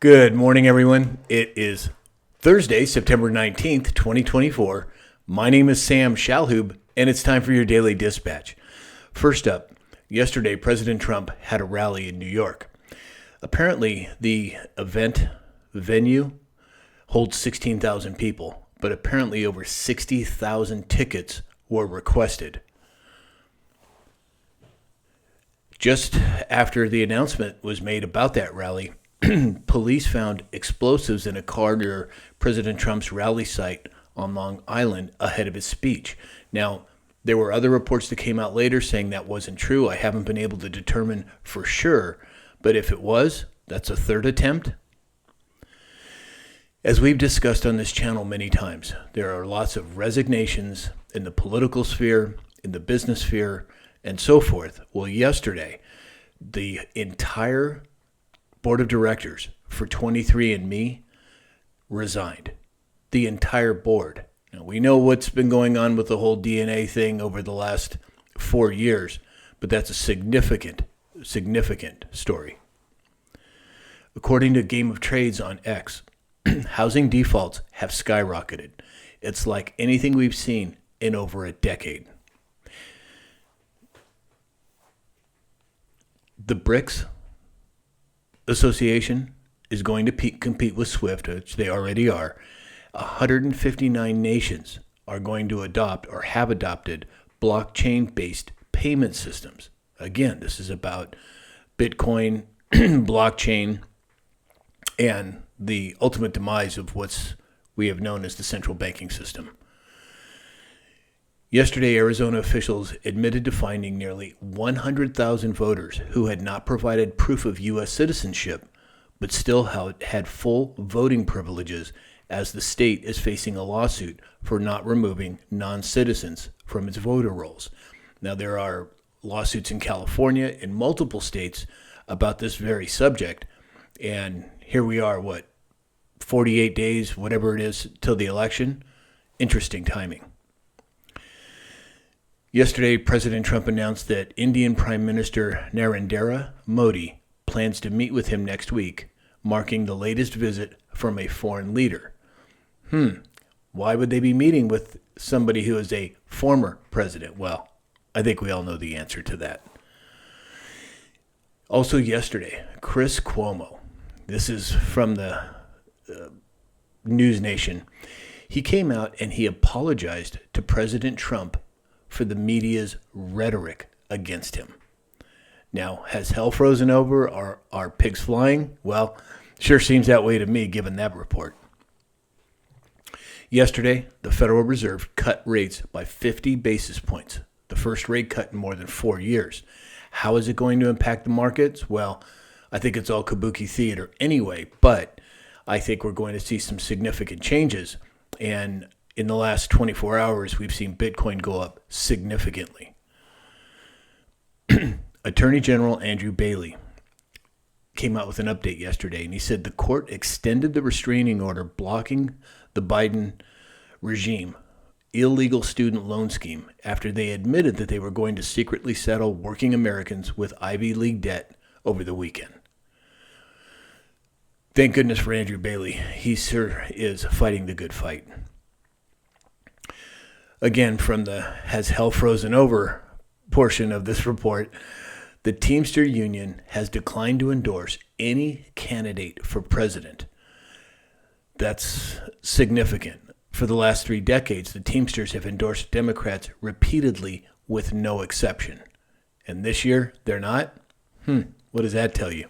Good morning, everyone. It is Thursday, September 19th, 2024. My name is Sam Shalhoub, and it's time for your daily dispatch. First up, yesterday, President Trump had a rally in New York. Apparently, the event venue holds 16,000 people, but apparently over 60,000 tickets were requested. Just after the announcement was made about that rally, police found explosives in a car near President Trump's rally site on Long Island ahead of his speech. Now, there were other reports that came out later saying that wasn't true. I haven't been able to determine for sure, but if it was, that's a third attempt. As we've discussed on this channel many times, there are lots of resignations in the political sphere, in the business sphere, and so forth. Well, yesterday, the entire board of directors for 23andMe resigned. The entire board. Now, we know what's been going on with the whole DNA thing over the last 4 years, but that's a significant story. According to Game of Trades on X, housing defaults have skyrocketed. It's like anything we've seen in over a decade. The BRICS Association is going to compete with SWIFT, which they already are. 159 nations are going to adopt or have adopted blockchain-based payment systems. Again, this is about Bitcoin, blockchain, and the ultimate demise of what we have known as the central banking system. Yesterday, Arizona officials admitted to finding nearly 100,000 voters who had not provided proof of U.S. citizenship, but still had full voting privileges, as the state is facing a lawsuit for not removing non-citizens from its voter rolls. Now, there are lawsuits in California and multiple states about this very subject, and here we are, 48 days, whatever it is, till the election. Interesting timing. Yesterday, President Trump announced that Indian Prime Minister Narendra Modi plans to meet with him next week, marking the latest visit from a foreign leader. Why would they be meeting with somebody who is a former president? Well, I think we all know the answer to that. Also yesterday, Chris Cuomo, this is from the News Nation, he came out and he apologized to President Trump for the media's rhetoric against him. Now, has hell frozen over? Are pigs flying? Well, sure seems that way to me, given that report. Yesterday, the Federal Reserve cut rates by 50 basis points, the first rate cut in more than 4 years. How is it going to impact the markets? Well, I think it's all kabuki theater anyway, but I think we're going to see some significant changes. And in the last 24 hours, we've seen Bitcoin go up significantly. Attorney General Andrew Bailey came out with an update yesterday, and he said the court extended the restraining order blocking the Biden regime illegal student loan scheme after they admitted that they were going to secretly settle working Americans with Ivy League debt over the weekend. Thank goodness for Andrew Bailey. He sure is fighting the good fight. Again, from the has hell frozen over portion of this report, the Teamster Union has declined to endorse any candidate for president. That's significant. For the last 3 decades, the Teamsters have endorsed Democrats repeatedly with no exception. And this year, they're not? What does that tell you?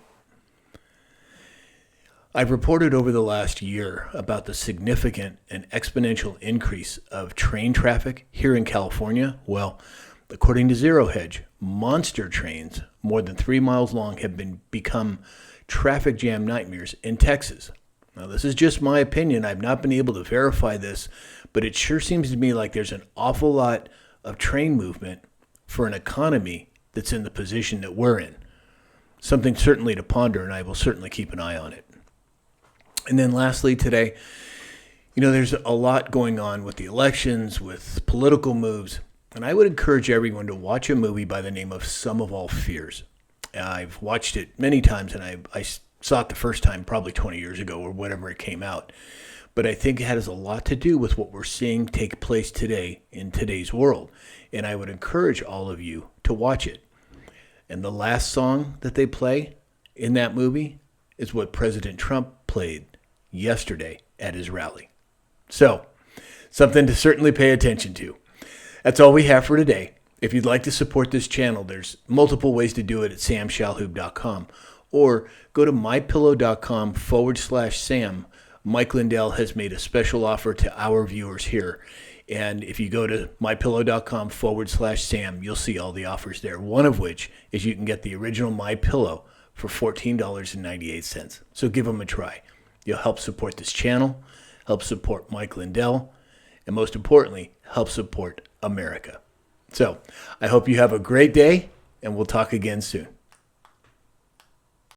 I've reported over the last year about the significant and exponential increase of train traffic here in California. Well, according to Zero Hedge, monster trains more than 3 miles long have become traffic jam nightmares in Texas. Now, this is just my opinion. I've not been able to verify this, but it sure seems to me like there's an awful lot of train movement for an economy that's in the position that we're in. Something certainly to ponder, and I will certainly keep an eye on it. And then lastly today, there's a lot going on with the elections, with political moves, and I would encourage everyone to watch a movie by the name of Sum of All Fears. I've watched it many times, and I saw it the first time probably 20 years ago or whenever it came out. But I think it has a lot to do with what we're seeing take place today in today's world. And I would encourage all of you to watch it. And the last song that they play in that movie is what President Trump played yesterday at his rally. So, something to certainly pay attention to. That's all we have for today. If you'd like to support this channel, there's multiple ways to do it at samshalhoub.com, or go to mypillow.com/Sam. Mike Lindell has made a special offer to our viewers here. And if you go to mypillow.com/Sam, you'll see all the offers there. One of which is you can get the original MyPillow for $14.98. So give them a try. You'll help support this channel, help support Mike Lindell, and most importantly, help support America. So I hope you have a great day, and we'll talk again soon.